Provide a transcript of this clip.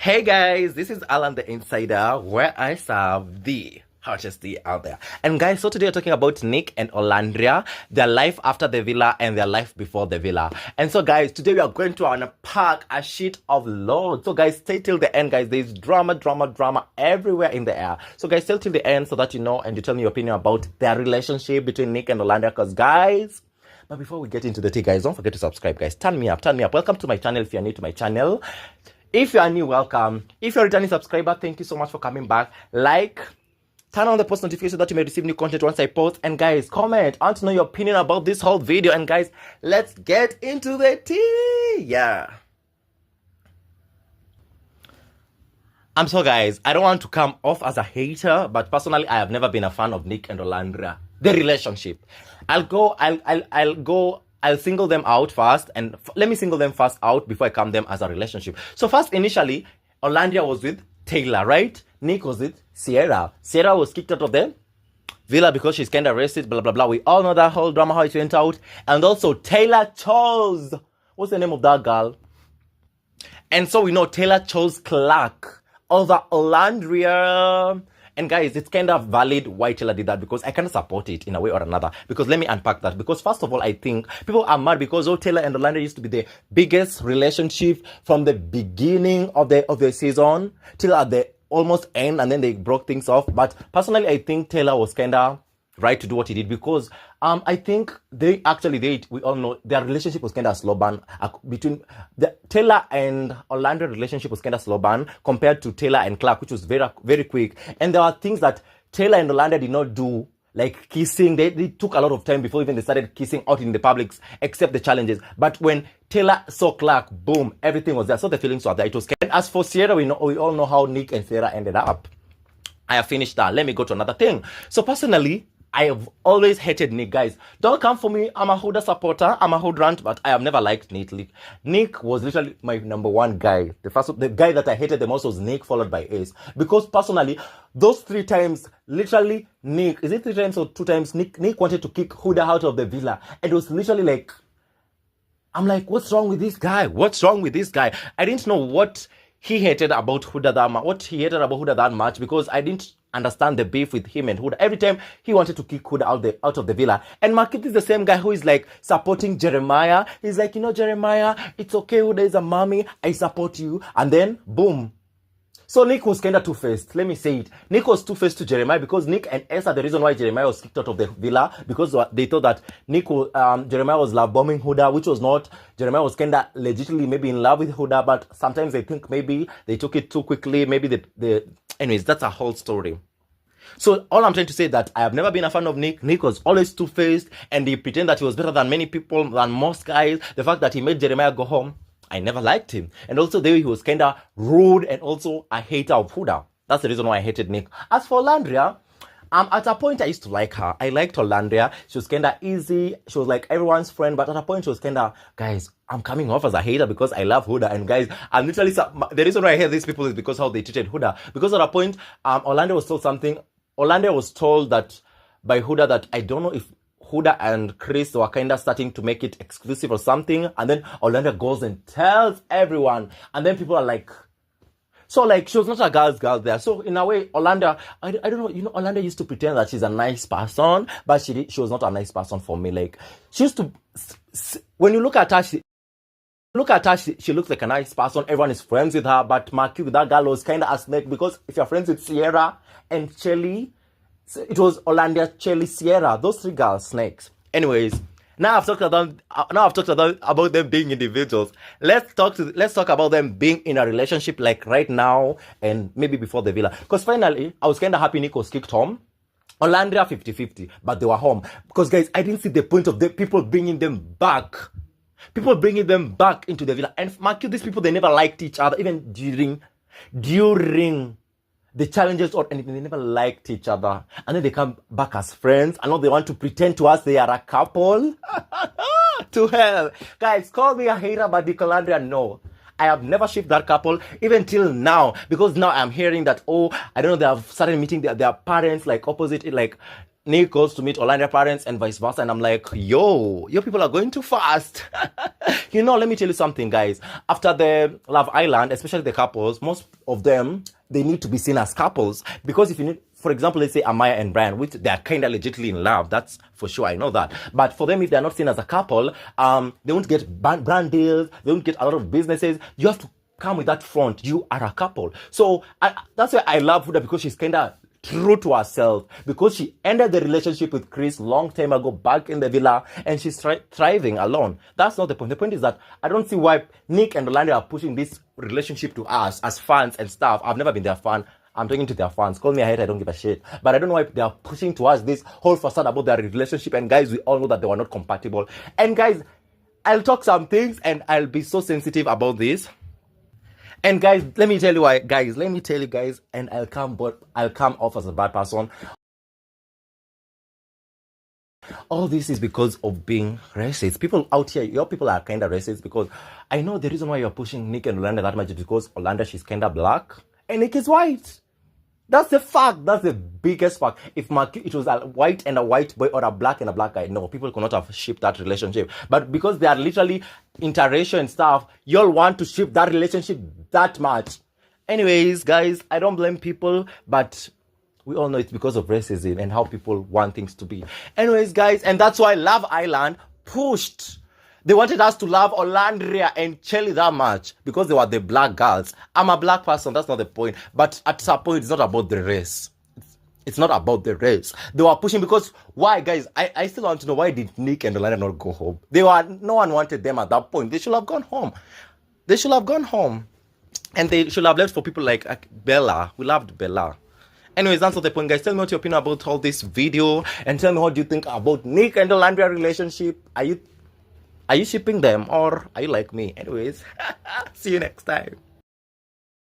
Hey guys, this is Alan the Insider, where I serve the hottest tea out there. And guys, so today we're talking about Nick and Olandria, their life after the villa and their life before the villa. And so guys, today we are going to unpack a sheet of loads. So guys, stay till the end, guys. There's drama everywhere in the air. So guys, stay till the end so that you know and you tell me your opinion about their relationship between Nick and Olandria. Because guys, but before we get into the tea, guys, don't forget to subscribe, guys. Turn me up. Welcome to my channel if you're new to my channel. If you are new, welcome. If you're a returning subscriber, thank you so much for coming back. Like, turn on the post notification so that you may receive new content once I post. And guys, comment. I want to know your opinion about this whole video. And guys, let's get into the tea. Yeah. So guys, I don't want to come off as a hater, but personally, I have never been a fan of Nick and Olandria. The relationship. I'll single them out first, and let me single them first out before I count them as a relationship. So first, initially, Olandria was with Taylor, right? Nick was with Sierra. Sierra was kicked out of the villa because she's kind of racist, blah, blah, blah. We all know that whole drama, how it went out. And also, Taylor chose, what's the name of that girl? And so we know Taylor chose Clark over Olandria. And guys, it's kind of valid why Taylor did that, because I kind of support it in a way or another. Because let me unpack that. Because first of all, I think people are mad because Taylor and Olandria used to be the biggest relationship from the beginning of the season till at the almost end, and then they broke things off. But personally, I think Taylor was kind of right to do what he did, because I think we all know their relationship was kind of slow burn. Between the Taylor and Olandria relationship was kind of slow burn compared to Taylor and Clark, which was very, very quick. And there are things that Taylor and Olandria did not do, like kissing. They took a lot of time before even they started kissing out in the publics, except the challenges. But when Taylor saw Clark, boom, everything was there. So the feelings were there. It was. And as for Sierra, we all know how Nick and Sierra ended up. I have finished that. Let me go to another thing. So personally, I have always hated Nick, guys. Don't come for me. I'm a Huda supporter. I'm a Hudrant, but I have never liked Nick. Nick was literally my number one guy. The guy that I hated the most was Nick, followed by Ace. Because personally, those 3 times, literally Nick, is it 3 times or 2 times? Nick wanted to kick Huda out of the villa. And it was literally like, I'm like, what's wrong with this guy? What's wrong with this guy? I didn't know what he hated about Huda that much, because I didn't understand the beef with him and Huda. Every time he wanted to kick Huda out of the villa. And Marquis is the same guy who is like supporting Jeremiah. He's like, Jeremiah, it's okay, Huda is a mommy, I support you. And then boom. So Nick was kind of two-faced. Let me say it. Nick was two-faced to Jeremiah, because Nick and Esther, the reason why Jeremiah was kicked out of the villa, because they thought that Jeremiah was love bombing Huda, which was not. Jeremiah was kind of legitimately maybe in love with Huda, but sometimes I think maybe they took it too quickly. Maybe anyways, that's a whole story. So all I'm trying to say is that I have never been a fan of Nick. Nick was always two-faced, and he pretended that he was better than many people, than most guys. The fact that he made Jeremiah go home, I never liked him. And also the way he was kind of rude and also a hater of Huda. That's the reason why I hated Nick. As for Olandria, at a point I used to like her. I liked Olandria. She was kind of easy. She was like everyone's friend. But at a point she was kind of, guys, I'm coming off as a hater because I love Huda. And guys, I'm literally, the reason why I hate these people is because how they treated Huda. Because at a point, Olandria was told something. Olandria was told that by Huda that I don't know if Huda and Chris were kind of starting to make it exclusive or something. And then Olandria goes and tells everyone. And then people are like, so like, she was not a girl there. So in a way, Olandria, I don't know, Olandria used to pretend that she's a nice person, but she was not a nice person for me. Like, she used to, when you look at her, she looks like a nice person. Everyone is friends with her. But Marquis with that girl was kind of a snake, because if you're friends with Sierra and Shelly, it was Olandria, Shelly, Sierra. Those 3 girls, snakes. Anyways, now I've talked about them being individuals. Let's talk about them being in a relationship, like right now and maybe before the villa. Because finally, I was kind of happy Nick was kicked home. Olandria 50-50, but they were home. Because guys, I didn't see the point of the people bringing them back. People bringing them back into the villa. And Marquis, these people, they never liked each other, even during the challenges or anything. They never liked each other. And then they come back as friends. And now they want to pretend to us they are a couple. To hell. Guys, call me a hater, but Olandria, no. I have never shipped that couple, even till now. Because now I'm hearing that, I don't know, they have started meeting their parents, like opposite, like Nick goes to meet Olandria parents and vice versa, and I'm like, yo, your people are going too fast. Let me tell you something, guys. After the Love Island, especially the couples, most of them, they need to be seen as couples. Because if you need, for example, let's say Amaya and Brian, which they are kind of legitimately in love, that's for sure, I know that. But for them, if they're not seen as a couple, they won't get brand deals, they won't get a lot of businesses. You have to come with that front. You are a couple. So that's why I love Huda, because she's kind of true to herself, because she ended the relationship with Chris long time ago back in the villa, and she's thriving alone. That's not the point. The point is that I don't see why Nick and Olandria are pushing this relationship to us as fans and stuff. I've never been their fan. I'm talking to their fans. Call me a hater, I don't give a shit. But I don't know why they are pushing to us this whole facade about their relationship. And guys, we all know that they were not compatible. And guys, I'll talk some things and I'll be so sensitive about this. And guys, let me tell you, guys, and I'll come off as a bad person. All this is because of being racist. People out here, your people are kind of racist, because I know the reason why you're pushing Nick and Olandria that much is because Olandria, she's kind of black and Nick is white. That's the fact. That's the biggest fact. If it was a white and a white boy or a black and a black guy, no, people could not have shipped that relationship. But because they are literally interracial and stuff, y'all want to ship that relationship that much. Anyways, guys, I don't blame people, but we all know it's because of racism and how people want things to be. Anyways, guys, and that's why Love Island pushed. They wanted us to love Olandria and Chelly that much because they were the black girls. I'm a black person, that's not the point. But at some point, it's not about the race. It's not about the race. They were pushing because, why, guys? I still want to know, why did Nick and Olandria not go home? No one wanted them at that point. They should have gone home. And they should have left for people like Bella. We loved Bella. Anyways, that's not the point, guys. Tell me what your opinion about all this video. And tell me what you think about Nick and Olandria relationship. Are you shipping them, or are you like me? Anyways, see you next time.